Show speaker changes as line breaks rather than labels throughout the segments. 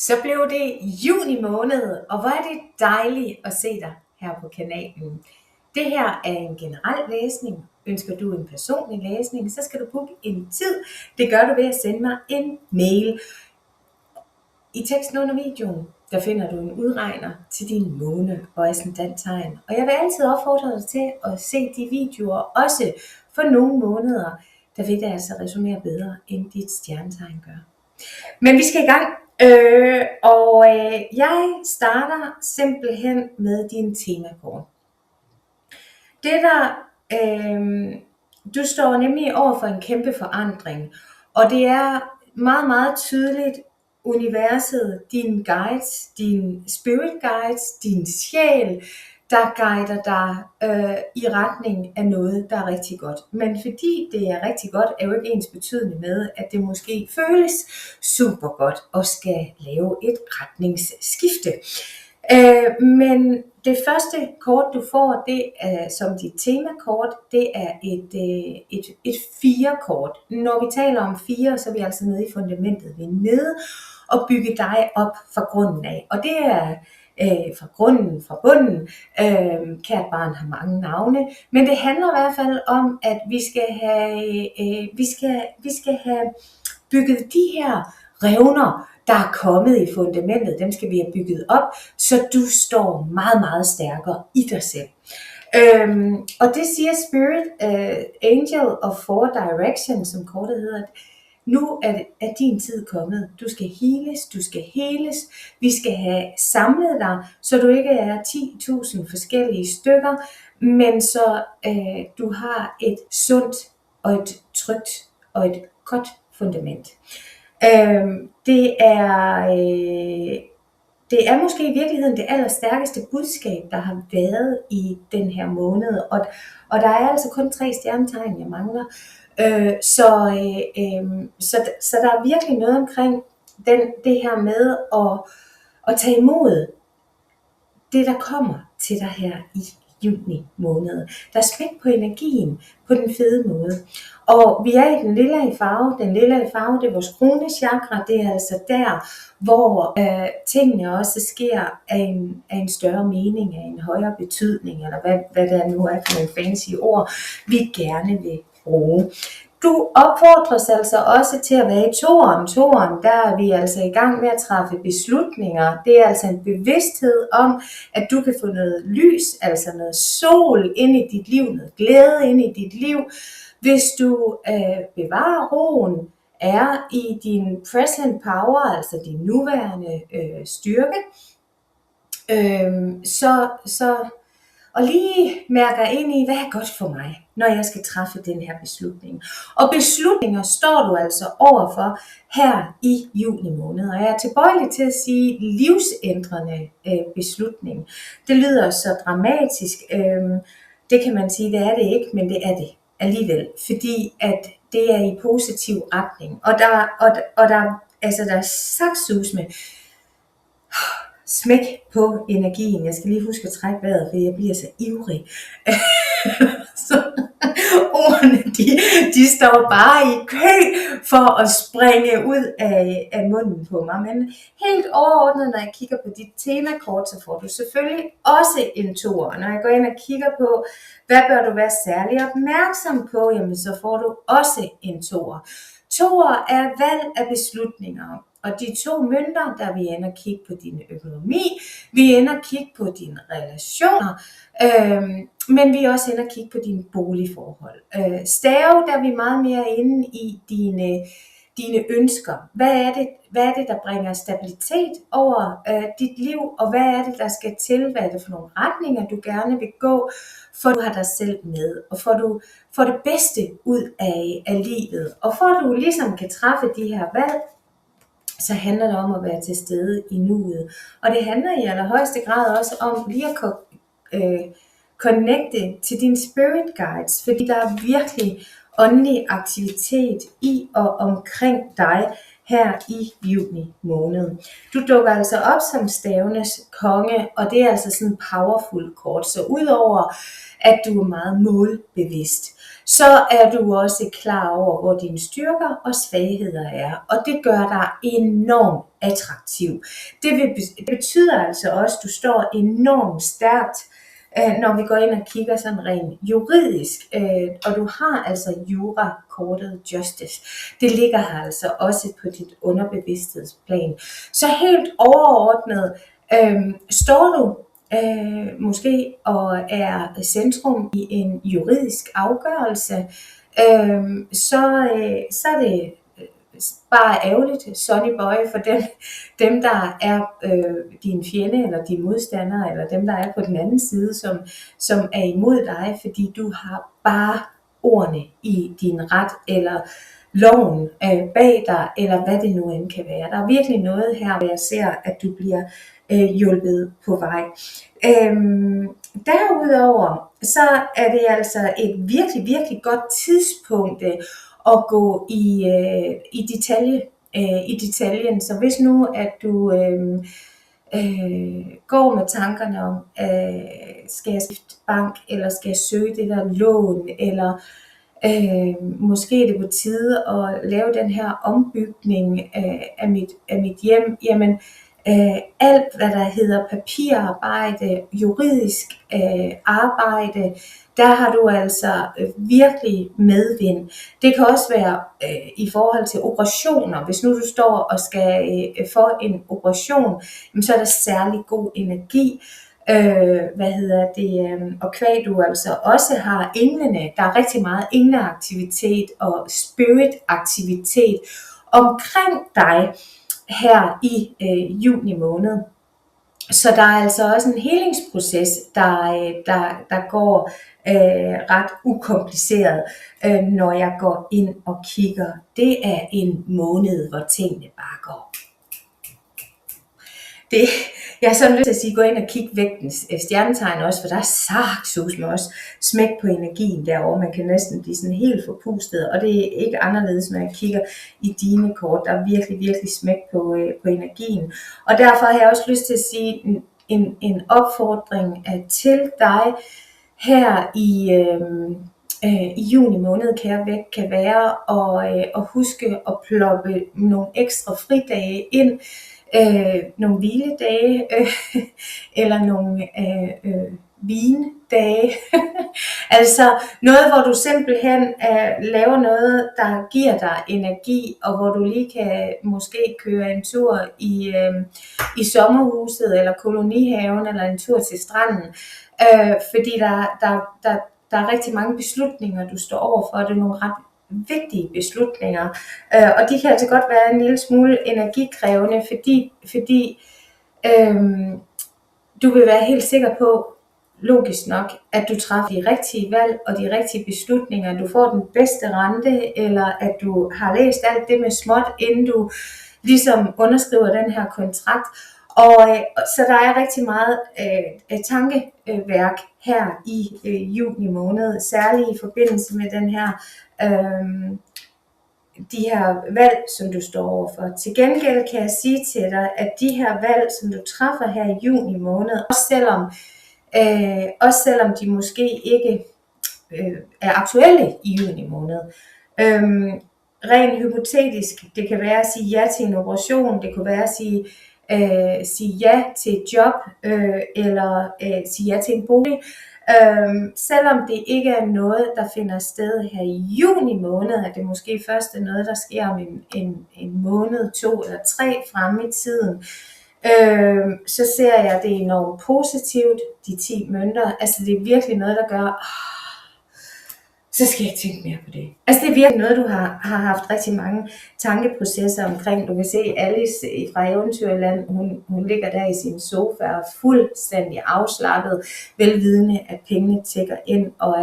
Så blev det juni måned, og hvor er det dejligt at se dig her på kanalen. Det her er en generel læsning. Ønsker du en personlig læsning, så skal du booke en tid. Det gør du ved at sende mig en mail. I teksten under videoen, der finder du en udregner til din måne og ascendanttegn. Og jeg vil altid opfordre dig til at se de videoer, også for nogle måneder, der vil det altså resonere bedre, end dit stjernetegn gør. Men vi skal i gang. Jeg starter simpelthen med din temakort. Du står nemlig over for en kæmpe forandring, og det er meget, meget tydeligt universet, dine guides, dine spirit guides, din sjæl, der guider dig i retning af noget, der er rigtig godt. Men fordi det er rigtig godt, er jo ikke ens betydende med, at det måske føles super godt og skal lave et retningsskifte. Men det første kort, du får, det er som dit temakort, det er et 4-kort. Når vi taler om 4, så er vi altså nede i fundamentet. Vi er nede og bygge dig op fra grunden af. Og det er fra grunden, fra bunden. Kært barn har mange navne, men det handler i hvert fald om, at vi skal have bygget de her revner, der er kommet i fundamentet. Dem skal vi have bygget op, så du står meget, meget stærkere i dig selv. Og det siger Spirit Angel of Four Directions, som kortet hedder. Nu er din tid kommet. Du skal heles, vi skal have samlet dig, så du ikke er 10.000 forskellige stykker, men så du har et sundt og et trygt og et godt fundament. Det er måske i virkeligheden det allerstærkeste budskab, der har været i den her måned, og der er altså kun 3 stjernetegn, jeg mangler. Så der er virkelig noget omkring det her med at tage imod det, der kommer til dig her i juni måned. Der er smæk på energien på den fede måde. Og vi er i den lille farve. Den lille farve, det er vores kronechakra. Det er altså der, hvor tingene også sker af en større mening, af en højere betydning, eller hvad det nu er for nogle fancy ord, vi gerne vil bruge. Du opfordres altså også til at være i toeren. Toeren, der er vi altså i gang med at træffe beslutninger. Det er altså en bevidsthed om, at du kan få noget lys, altså noget sol ind i dit liv, noget glæde ind i dit liv. Hvis du bevarer roen, er i din present power, altså din nuværende styrke, og lige mærker ind i, hvad er godt for mig, når jeg skal træffe den her beslutning. Og beslutninger står du altså overfor her i juni måned. Og jeg er tilbøjelig til at sige livsændrende beslutning. Det lyder så dramatisk. Det kan man sige, det er det ikke, men det er det alligevel. Fordi at det er i positiv retning. Og der er saftsus med smæk på energien. Jeg skal lige huske at trække vejret, for jeg bliver så ivrig. Så ordene, de står bare i kø for at springe ud af munden på mig. Men helt overordnet, når jeg kigger på dit temakort, så får du selvfølgelig også en toer. Når jeg går ind og kigger på, hvad bør du være særlig opmærksom på, jamen så får du også en toer. Toer er valg af beslutninger. Og de 2 mønter, der vi ender at kigge på din økonomi, vi ender at kigge på dine relationer, men vi også ender at kigge på dine boligforhold. Stave, der er vi meget mere inde i dine ønsker. Hvad er det, der bringer stabilitet over dit liv, og hvad er det, der skal til? Hvad er det for nogle retninger, du gerne vil gå, for du har dig selv med, og for du får det bedste ud af livet, og for du ligesom kan træffe de her valg, så handler det om at være til stede i nuet. Og det handler i allerhøjeste grad også om lige at connecte til dine spirit guides, fordi der er virkelig åndelig aktivitet i og omkring dig her i juni måned. Du dukker altså op som stavenes konge, og det er altså sådan en powerful kort. Så udover at du er meget målbevidst, så er du også klar over, hvor dine styrker og svagheder er. Og det gør dig enormt attraktiv. Det betyder altså også, at du står enormt stærkt, når vi går ind og kigger sådan rent juridisk, og du har altså jura-kortet Justice. Det ligger her altså også på dit underbevidsthedsplan. Så helt overordnet står du måske og er centrum i en juridisk afgørelse, så er det bare ærgerligt, Sonny Boy, for dem der er din fjende, eller dine modstandere, eller dem der er på den anden side, som er imod dig, fordi du har bare ordene i din ret, eller loven bag dig, eller hvad det nu end kan være. Der er virkelig noget her, hvor jeg ser, at du bliver hjulpet på vej. Derudover, så er det altså et virkelig, virkelig godt tidspunkt at gå i detaljen. Så hvis nu, at du går med tankerne om, skal jeg skifte bank, eller skal jeg søge det der lån, eller måske er det på tide at lave den her ombygning af mit hjem, jamen alt hvad der hedder papirarbejde, juridisk arbejde, der har du altså virkelig medvind. Det kan også være i forhold til operationer. Hvis nu du står og skal få en operation, så er der særlig god energi. Og kvæg du altså også har englene, der er rigtig meget engleaktivitet og spirit-aktivitet omkring dig her i juni måned. Så der er altså også en helingsproces, der går ret ukompliceret, når jeg går ind og kigger. Det er en måned, hvor tingene bare går. Jeg har sådan lyst til at sige, gå ind og kigge vægtens stjernetegn også, for der er sagssus med også smæk på energien derovre. Man kan næsten blive sådan helt forpustet, og det er ikke anderledes, når jeg kigger i dine kort. Der er virkelig, virkelig smæk på energien. Og derfor har jeg også lyst til at sige en opfordring til dig her i juni måned, kære vægt, kan være at huske at ploppe nogle ekstra fridage ind, nogle hviledage, eller nogle vindage. Altså noget, hvor du simpelthen laver noget, der giver dig energi, og hvor du lige kan måske køre en tur i sommerhuset, eller kolonihaven, eller en tur til stranden. Fordi der er rigtig mange beslutninger, du står overfor. Det er nogle ret vigtige beslutninger, og de kan altså godt være en lille smule energikrævende, fordi du vil være helt sikker på, logisk nok, at du træffer de rigtige valg og de rigtige beslutninger, du får den bedste rente, eller at du har læst alt det med småt, inden du ligesom underskriver den her kontrakt. Og så der er rigtig meget tankeværk her i juni måned, særligt i forbindelse med den her de her valg, som du står overfor. Til gengæld kan jeg sige til dig, at de her valg, som du træffer her i juni måned, også selvom de måske ikke er aktuelle i juni måned. Rent hypotetisk, det kan være at sige ja til en operation, det kunne være at sige ja til et job, eller sige ja til en bolig. Selvom det ikke er noget, der finder sted her i juni måned, er det måske først noget, der sker om en måned, 2 eller 3 frem i tiden, så ser jeg, at det er enormt positivt, de 10 mønter. Altså det er virkelig noget, der gør, så skal jeg ikke tænke mere på det. Altså det er virkelig noget, du har haft rigtig mange tankeprocesser omkring. Du kan se Alice fra Eventyrland, hun ligger der i sin sofa og fuldstændig afslappet, velvidende, at pengene tækker ind, og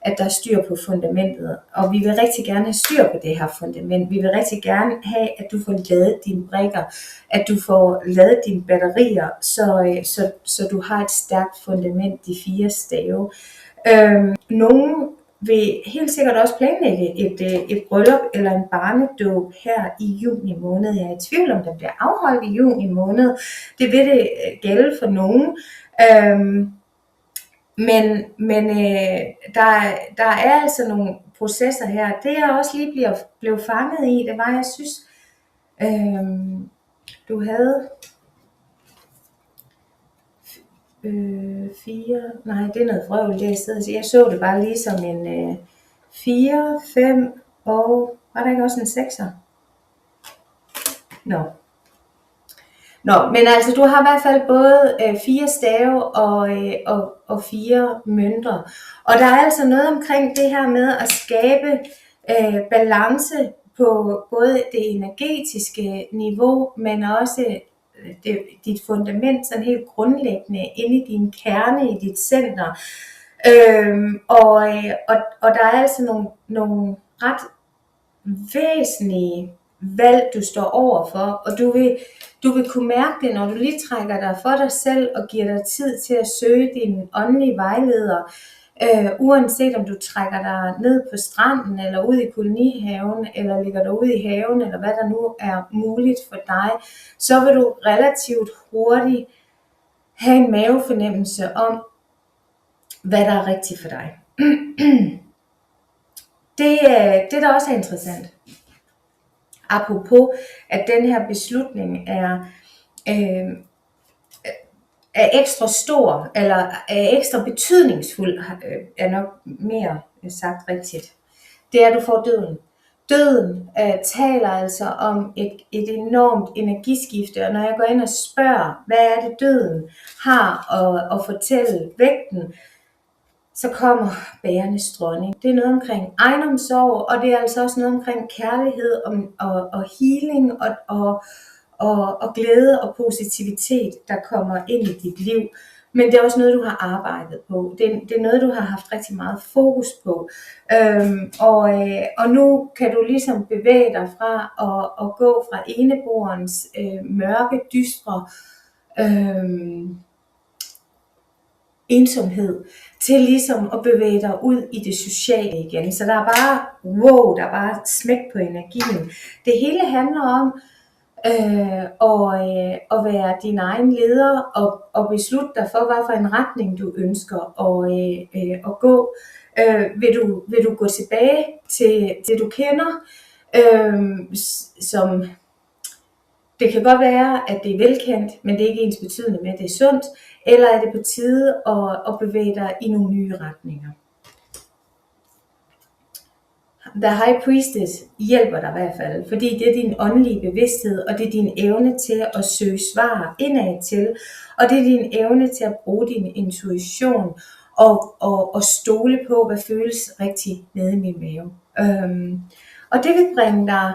at der er styr på fundamentet. Og vi vil rigtig gerne have styr på det her fundament. Vi vil rigtig gerne have, at du får ladet dine brikker, at du får ladet dine batterier, så du har et stærkt fundament, de 4 stave. Nogen vil helt sikkert også planlægge et bryllup eller en barnedåb her i juni måned. Jeg er i tvivl om, der bliver afholdt i juni måned. Det vil det gælde for nogen. Men der er altså nogle processer her. Det jeg også lige blev fanget i, det var, jeg synes, Du havde 4, nej det er noget vrøvl, jeg så det bare lige som en 4, 5 og var der ikke også en 6'er? Nå, men altså du har i hvert fald både 4 stave og 4 mønter. Og der er altså noget omkring det her med at skabe balance på både det energetiske niveau, men også dit fundament, sådan helt grundlæggende inde i din kerne, i dit center. Og der er altså nogle ret væsentlige valg, du står overfor, og du vil kunne mærke det, når du lige trækker dig for dig selv og giver dig tid til at søge din åndelige vejleder, uanset om du trækker dig ned på stranden, eller ud i kolonihaven, eller ligger der ude i haven, eller hvad der nu er muligt for dig, så vil du relativt hurtigt have en mavefornemmelse om, hvad der er rigtigt for dig. Det der også er interessant, apropos at den her beslutning er ekstra stor, eller er ekstra betydningsfuld, er nok mere sagt rigtigt, det er, at du får døden. Døden taler altså om et enormt energiskifte, og når jeg går ind og spørger, hvad er det døden har at fortælle vægten, så kommer bærernes dronning. Det er noget omkring ejendomssorg, og det er altså også noget omkring kærlighed og healing og glæde og positivitet, der kommer ind i dit liv. Men det er også noget, du har arbejdet på. Det er noget, du har haft rigtig meget fokus på. Og nu kan du ligesom bevæge dig fra at gå fra eneborens mørke, dystre ensomhed, til ligesom at bevæge dig ud i det sociale igen. Så der er bare, der er bare smæk på energien. Det hele handler om at være din egen leder og beslutte dig for, hvad for en retning du ønsker at gå. Vil du gå tilbage til det, du kender, som det kan godt være, at det er velkendt, men det er ikke ens betydende med, at det er sundt, eller er det på tide at bevæge dig i nogle nye retninger. The High Priestess hjælper dig i hvert fald, fordi det er din åndelige bevidsthed, og det er din evne til at søge svar indad til, og det er din evne til at bruge din intuition og stole på, hvad føles rigtigt nede i min mave. Og det vil bringe dig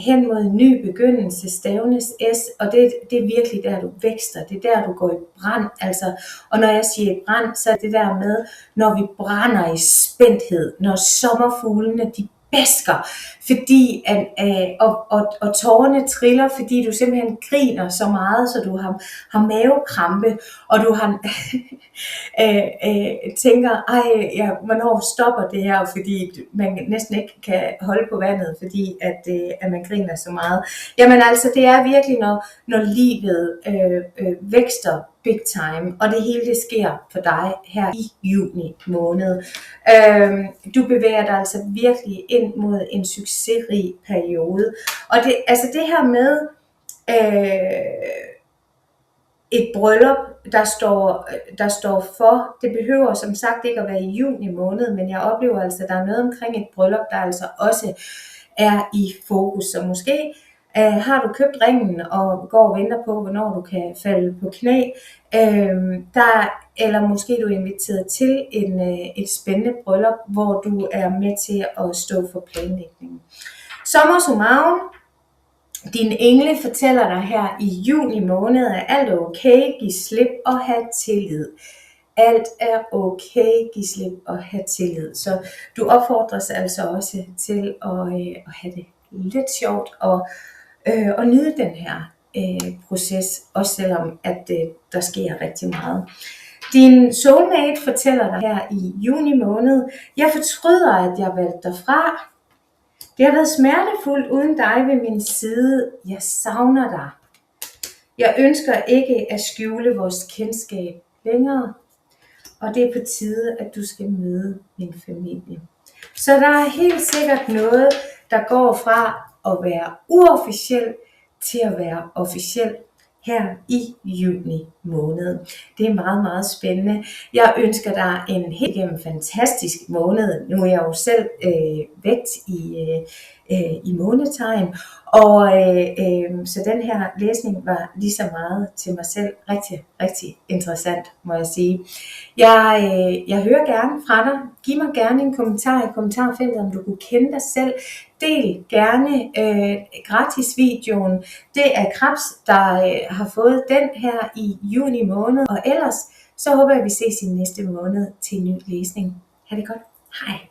hen mod en ny begyndelse, stavenes S, og det er virkelig der, du vækster, det er der, du går i brand, altså, og når jeg siger i brand, så er det der med, når vi brænder i spændthed, når sommerfuglene, de bæsker, fordi og tårerne triller, fordi du simpelthen griner så meget, så du har mavekrampe, og du har tænker, hvornår stopper det her, fordi man næsten ikke kan holde på vandet, fordi at man griner så meget. Jamen altså, det er virkelig, når livet vækster big time, og det hele det sker for dig her i juni måned. Du bevæger dig altså virkelig ind mod en succesrig periode. Og det her med et bryllup, der står for, det behøver som sagt ikke at være i juni måned, men jeg oplever altså, at der er noget omkring et bryllup, der altså også er i fokus. Så måske har du købt ringen og går og venter på, hvornår du kan falde på knæ, eller måske du er inviteret til et spændende bryllup, hvor du er med til at stå for planlægningen. Summa summarum, dine engle fortæller dig her i juni måned, at alt er okay, giv slip og have tillid. Alt er okay, giv slip og have tillid. Så du opfordres altså også til at have det lidt sjovt og nyde den her proces, også selvom at der sker rigtig meget. Din soulmate fortæller dig her i juni måned, jeg fortryder, at jeg valgte dig fra. Det har været smertefuldt uden dig ved min side. Jeg savner dig. Jeg ønsker ikke at skjule vores kendskab længere. Og det er på tide, at du skal møde min familie. Så der er helt sikkert noget, der går fra at være uofficiel til at være officiel her i juni måned. Det er meget, meget spændende. Jeg ønsker dig en helt igennem fantastisk måned. Nu er jeg jo selv vægt i månetegn, og så den her læsning var lige så meget til mig selv rigtig, rigtig interessant, må jeg sige. Jeg hører gerne fra dig. Giv mig gerne en kommentar i kommentarfeltet, om du kunne kende dig selv. Del gerne gratis videoen. Det er Krebs, der har fået den her i juni måned. Og ellers så håber jeg, at vi ses i næste måned til en ny læsning. Ha' det godt. Hej.